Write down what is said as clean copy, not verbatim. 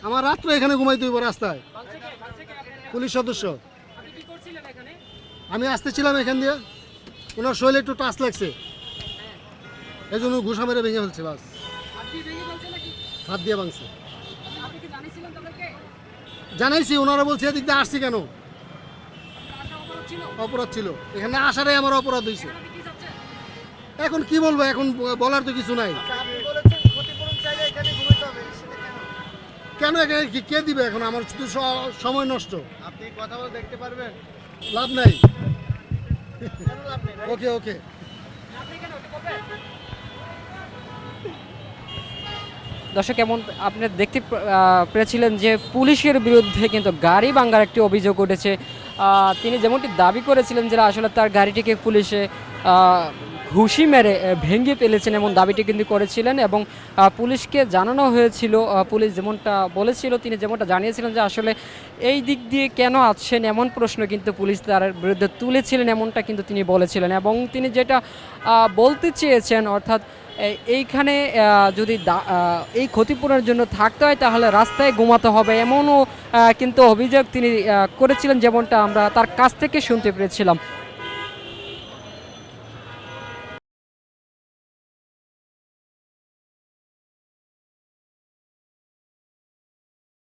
আমার রাত্রে এখানে ঘুমাইতে হইব রাস্তায়। পুলিশ সদস্য আমি আসতেছিলাম এখান দিয়ে, ওনার শরীরে একটু টাচ লাগছে, এই জন্য ঘুষা মেরে ভেঙে ফেলছে। বাস হাত দিয়ে ভাঙছে। জানাইছি, ওনারা বলছে এদিক দিয়ে আসছি কেন, অপরাধ ছিল, এখানে আসাটাই আমার অপরাধ হয়েছে। এখন কি বলবো, এখন বলার তো কিছু নাই। কেন এখানে কে দিবে, এখন আমার শুধু সময় নষ্ট। আপনি কথা বলে দেখতে পারবেন, লাভ নাই। ওকে ওকে। দর্শক, এমন আপনি দেখতে পেরেছিলেন যে পুলিশের বিরুদ্ধে কিন্তু গাড়ি ভাঙার একটি অভিযোগ উঠেছে। তিনি যেমনটি দাবি করেছিলেন যে আসলে তার গাড়িটিকে পুলিশে ঘুষি মেরে ভেঙে ফেলেছেন, এমন দাবিটি কিন্তু করেছিলেন এবং পুলিশকে জানানো হয়েছিল। পুলিশ যেমনটা বলেছিল, তিনি যেমনটা জানিয়েছিলেন যে আসলে এই দিক দিয়ে কেন আসছেন এমন প্রশ্ন কিন্তু পুলিশ তার বিরুদ্ধে তুলেছিলেন, এমনটা কিন্তু তিনি বলেছিলেন। এবং তিনি যেটা বলতে চেয়েছেন, অর্থাৎ এইখানে যদি এই ক্ষতিপূরণের জন্য থাকতে হয় তাহলে রাস্তায় ঘুমাতে হবে, এমনও কিন্তু অভিযোগ তিনি করেছিলেন, যেমনটা আমরা তার কাছ থেকে শুনতে পেরেছিলাম।